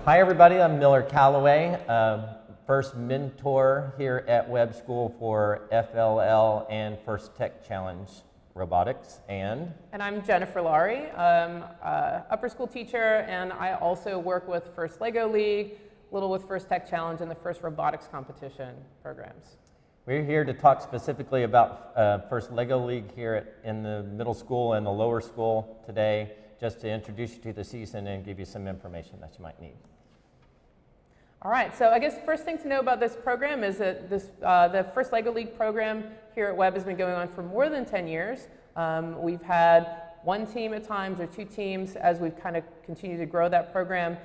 Hi everybody, I'm Miller Callaway, first mentor here at Webb School for FLL and First Tech Challenge Robotics. And I'm Jenifer Lawrie, upper school teacher, and I also work with First Lego League, a little with First Tech Challenge and the First Robotics Competition programs. We're here to talk specifically about First Lego League here in the middle school and the lower school today, just to introduce you to the season and give you some information that you might need. All right, so I guess the first thing to know about this program is that the First Lego League program here at Webb has been going on for more than 10 years. We've had one team at times or two teams as we've kind of continued to grow that program.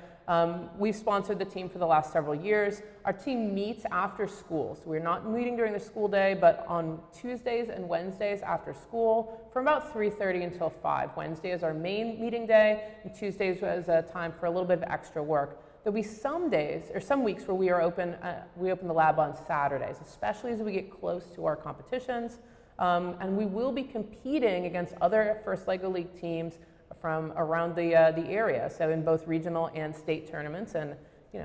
We've sponsored the team for the last several years. Our team meets after school, so we're not meeting during the school day, but on Tuesdays and Wednesdays after school from about 3:30 until 5. Wednesday is our main meeting day, and Tuesdays is a time for a little bit of extra work. There'll be some days or some weeks where we open the lab on Saturdays, especially as we get close to our competitions. And we will be competing against other First Lego League teams from around the area, so in both regional and state tournaments, and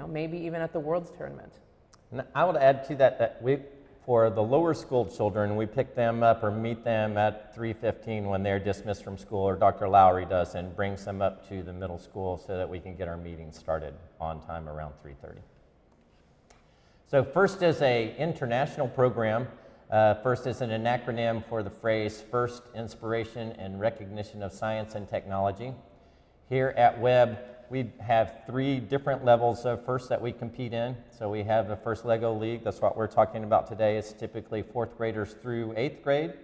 maybe even at the World's Tournament. And I would add to that for the lower school children, we pick them up or meet them at 3:15 when they're dismissed from school, or Dr. Lawrie does, and brings them up to the middle school so that we can get our meeting started on time around 3:30. So FIRST is an international program. FIRST is an acronym for the phrase First Inspiration and Recognition of Science and Technology. Here at Webb, we have 3 different levels of FIRST that we compete in. So we have the First Lego League, that's what we're talking about today. It's typically 4th graders through 8th grade.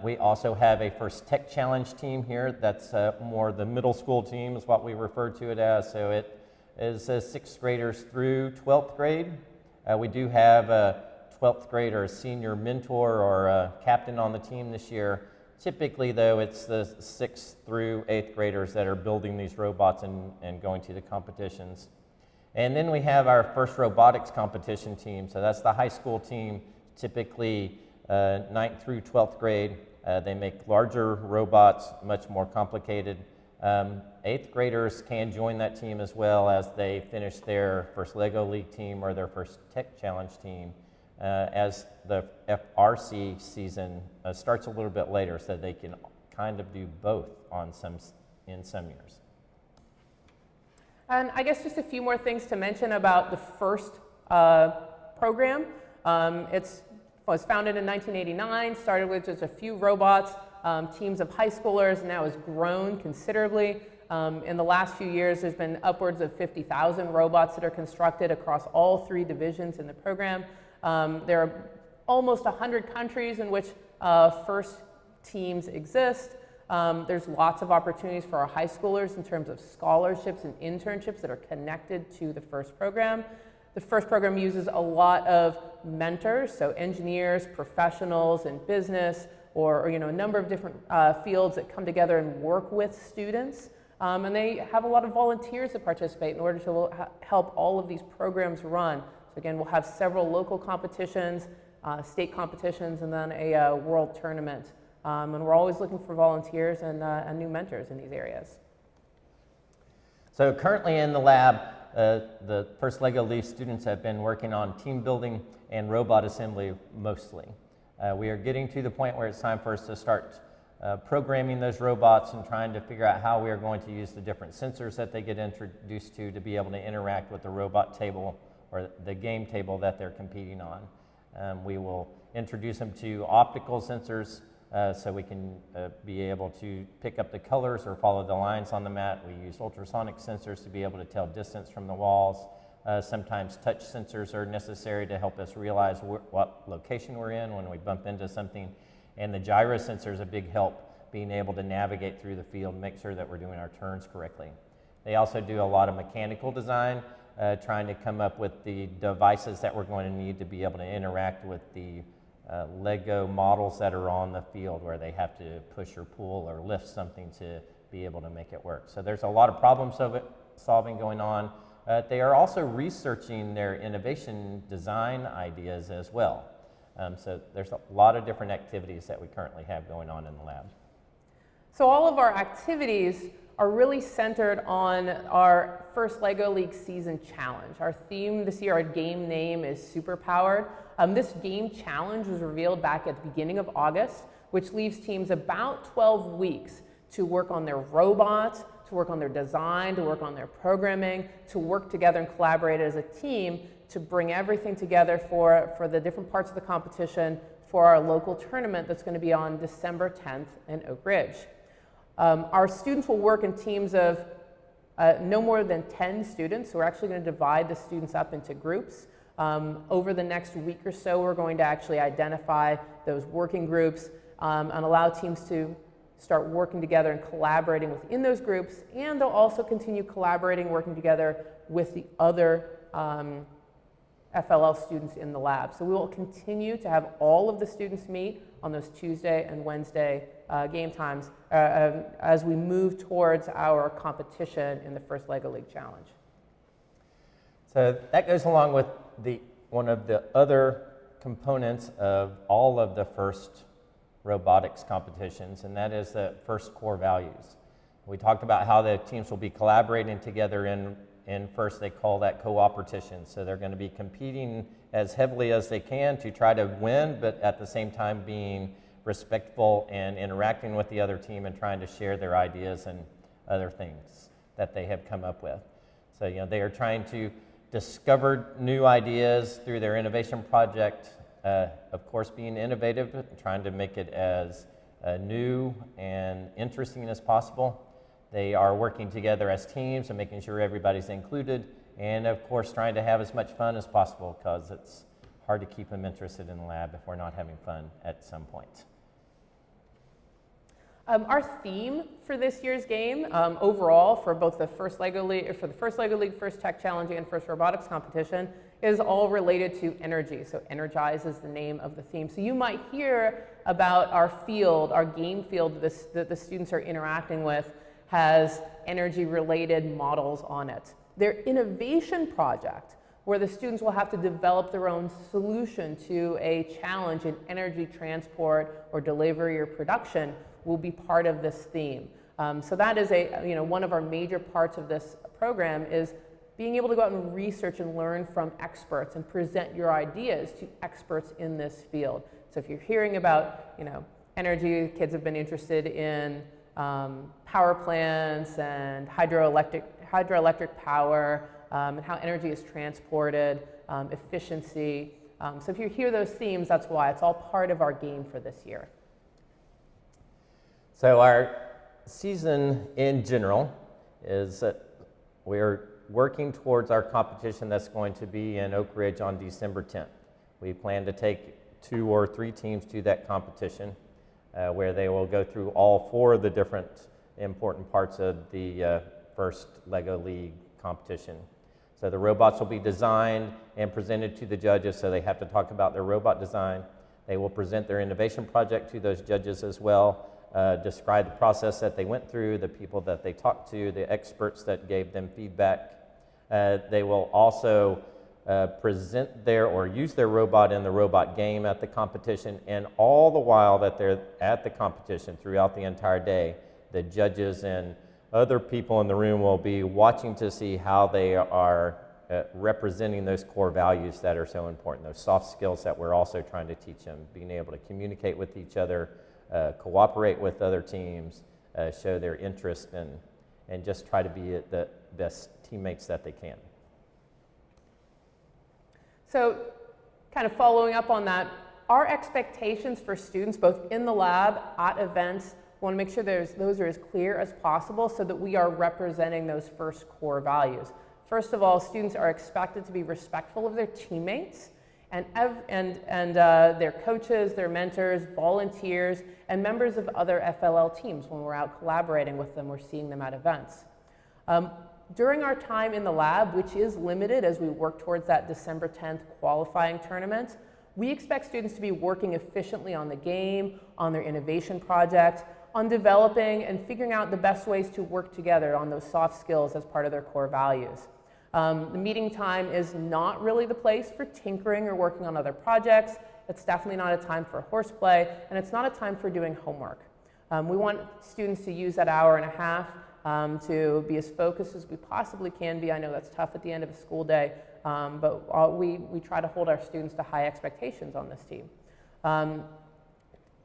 We also have a First Tech Challenge team here. That's more the middle school team is what we refer to it as. So it is 6th graders through 12th grade. We do have a 12th grade or a senior mentor or a captain on the team this year. Typically, though, it's the 6th through 8th graders that are building these robots and going to the competitions. And then we have our First Robotics Competition team. So that's the high school team, typically 9th through 12th grade. They make larger robots, much more complicated. 8th graders can join that team as well as they finish their First Lego League team or their First Tech Challenge team. As the FRC season starts a little bit later, so they can kind of do both in some years. And I guess just a few more things to mention about the FIRST program. It was founded in 1989, started with just a few robots, teams of high schoolers, and now has grown considerably. In the last few years, there's been upwards of 50,000 robots that are constructed across all 3 divisions in the program. There are almost 100 countries in which FIRST teams exist. There's lots of opportunities for our high schoolers in terms of scholarships and internships that are connected to the FIRST program. The FIRST program uses a lot of mentors, so engineers, professionals in business, or a number of different fields that come together and work with students. And they have a lot of volunteers that participate in order to help all of these programs run. So again, we'll have several local competitions, state competitions, and then a world tournament. And we're always looking for volunteers and new mentors in these areas. So currently in the lab, the First Lego League students have been working on team building and robot assembly mostly. We are getting to the point where it's time for us to start programming those robots and trying to figure out how we are going to use the different sensors that they get introduced to be able to interact with the robot table or the game table that they're competing on. We will introduce them to optical sensors so we can be able to pick up the colors or follow the lines on the mat. We use ultrasonic sensors to be able to tell distance from the walls. Sometimes touch sensors are necessary to help us realize what location we're in when we bump into something. And the gyro sensor is a big help, being able to navigate through the field, make sure that we're doing our turns correctly. They also do a lot of mechanical design, trying to come up with the devices that we're going to need to be able to interact with the Lego models that are on the field, where they have to push or pull or lift something to be able to make it work. So there's a lot of problem solving going on. They are also researching their innovation design ideas as well. So there's a lot of different activities that we currently have going on in the lab. So all of our activities are really centered on our first LEGO League season challenge. Our theme this year, our game name is SuperPowered. This game challenge was revealed back at the beginning of August, which leaves teams about 12 weeks to work on their robots, to work on their design, to work on their programming, to work together and collaborate as a team to bring everything together for the different parts of the competition for our local tournament that's going to be on December 10th in Oak Ridge. Our students will work in teams of no more than 10 students, so we're actually going to divide the students up into groups. Over the next week or so, we're going to actually identify those working groups and allow teams to start working together and collaborating within those groups, and they'll also continue collaborating, working together with the other FLL students in the lab. So we will continue to have all of the students meet on those Tuesday and Wednesday game times as we move towards our competition in the first LEGO League Challenge. So that goes along with one of the other components of all of the first robotics competitions, and that is the first core values. We talked about how the teams will be collaborating together in first, they call that cooperation. So they're going to be competing as heavily as they can to try to win, but at the same time being respectful and interacting with the other team and trying to share their ideas and other things that they have come up with. So, they are trying to discover new ideas through their innovation project, of course being innovative, trying to make it as new and interesting as possible. They are working together as teams and making sure everybody's included, and of course trying to have as much fun as possible, because it's hard to keep them interested in the lab if we're not having fun at some point. Our theme for this year's game, overall, for both the first LEGO League, first Tech Challenge, and first Robotics competition, is all related to energy. So Energize is the name of the theme. So you might hear about our field, our game field that the students are interacting with has energy-related models on it. Their innovation project, where the students will have to develop their own solution to a challenge in energy transport or delivery or production, will be part of this theme. So that is one of our major parts of this program is being able to go out and research and learn from experts and present your ideas to experts in this field. So if you're hearing about energy, kids have been interested in power plants and hydroelectric power and how energy is transported, efficiency. So if you hear those themes, that's why. It's all part of our game for this year. So our season in general is that we're working towards our competition that's going to be in Oak Ridge on December 10th. We plan to take 2 or 3 teams to that competition where they will go through all 4 of the different important parts of the first LEGO League competition. So the robots will be designed and presented to the judges, so they have to talk about their robot design. They will present their innovation project to those judges as well, describe the process that they went through, the people that they talked to, the experts that gave them feedback. They will also present or use their robot in the robot game at the competition, and all the while that they're at the competition throughout the entire day, the judges and other people in the room will be watching to see how they are representing those core values that are so important, those soft skills that we're also trying to teach them, being able to communicate with each other, cooperate with other teams, show their interest, and just try to be the best teammates that they can. So kind of following up on that, our expectations for students both in the lab, at events, we want to make sure those are as clear as possible so that we are representing those first core values. First of all, students are expected to be respectful of their teammates and their coaches, their mentors, volunteers, and members of other FLL teams when we're out collaborating with them or seeing them at events. During our time in the lab, which is limited as we work towards that December 10th qualifying tournament, we expect students to be working efficiently on the game, on their innovation project, on developing and figuring out the best ways to work together on those soft skills as part of their core values. The meeting time is not really the place for tinkering or working on other projects. It's definitely not a time for horseplay, and it's not a time for doing homework. We want students to use that hour and a half to be as focused as we possibly can be. I know that's tough at the end of a school day, but we try to hold our students to high expectations on this team.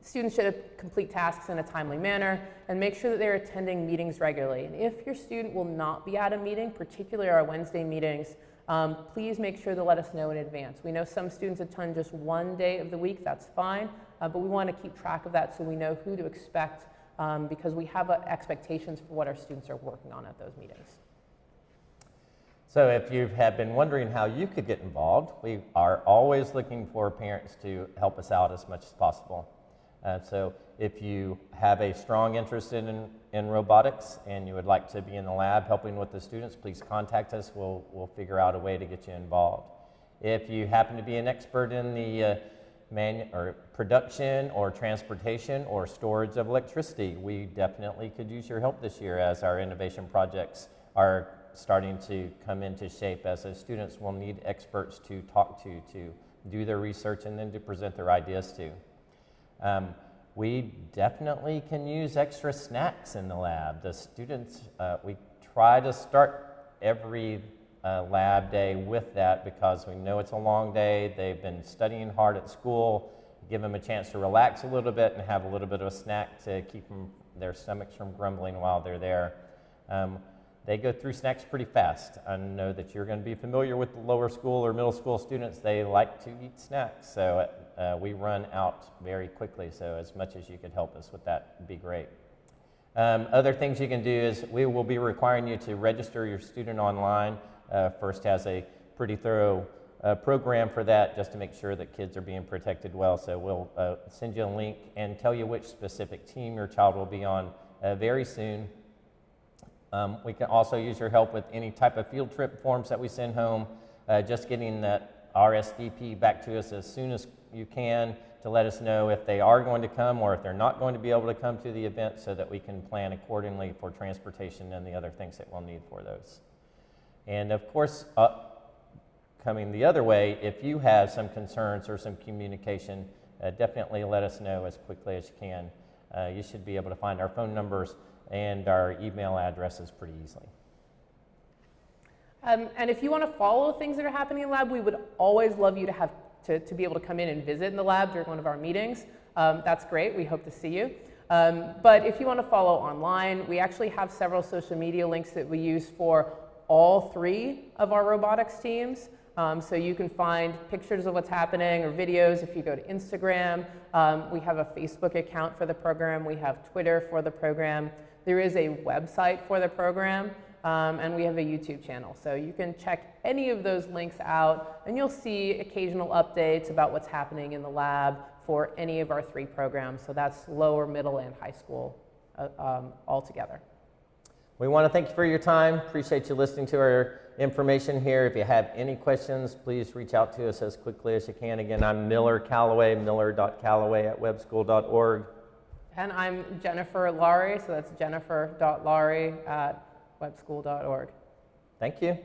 Students should complete tasks in a timely manner and make sure that they're attending meetings regularly. And if your student will not be at a meeting, particularly our Wednesday meetings, please make sure to let us know in advance. We know some students attend just one day of the week, that's fine, but we want to keep track of that so we know who to expect because we have expectations for what our students are working on at those meetings. So if you have been wondering how you could get involved, we are always looking for parents to help us out as much as possible. So if you have a strong interest in robotics and you would like to be in the lab helping with the students, please contact us. We'll figure out a way to get you involved. If you happen to be an expert in the production or transportation or storage of electricity, we definitely could use your help this year as our innovation projects are starting to come into shape, as the students will need experts to talk to do their research and then to present their ideas to. We definitely can use extra snacks in the lab. The students, we try to start every lab day with that because we know it's a long day. They've been studying hard at school. Give them a chance to relax a little bit and have a little bit of a snack to keep their stomachs from grumbling while they're there. They go through snacks pretty fast. I know that you're going to be familiar with the lower school or middle school students. They like to eat snacks, so we run out very quickly. So as much as you could help us with that would be great. Other things you can do is we will be requiring you to register your student online. First has a pretty thorough program for that just to make sure that kids are being protected well. So we'll send you a link and tell you which specific team your child will be on very soon. We can also use your help with any type of field trip forms that we send home, just getting that RSVP back to us as soon as you can to let us know if they are going to come or if they're not going to be able to come to the event so that we can plan accordingly for transportation and the other things that we'll need for those. And of course, coming the other way, if you have some concerns or some communication, definitely let us know as quickly as you can. You should be able to find our phone numbers and our email addresses pretty easily. And if you want to follow things that are happening in the lab, we would always love you to be able to come in and visit in the lab during one of our meetings. That's great. We hope to see you. But if you want to follow online, we actually have several social media links that we use for all three of our robotics teams. So you can find pictures of what's happening or videos if you go to Instagram. We have a Facebook account for the program. We have Twitter for the program. There is a website for the program, and we have a YouTube channel. So you can check any of those links out, and you'll see occasional updates about what's happening in the lab for any of our three programs. So that's lower, middle, and high school all together. We want to thank you for your time. Appreciate you listening to our information here. If you have any questions, please reach out to us as quickly as you can. Again, I'm Miller Callaway, miller.callaway@webbschool.org. And I'm Jenifer Lawrie, so that's jennifer.lawrie@webbschool.org. Thank you.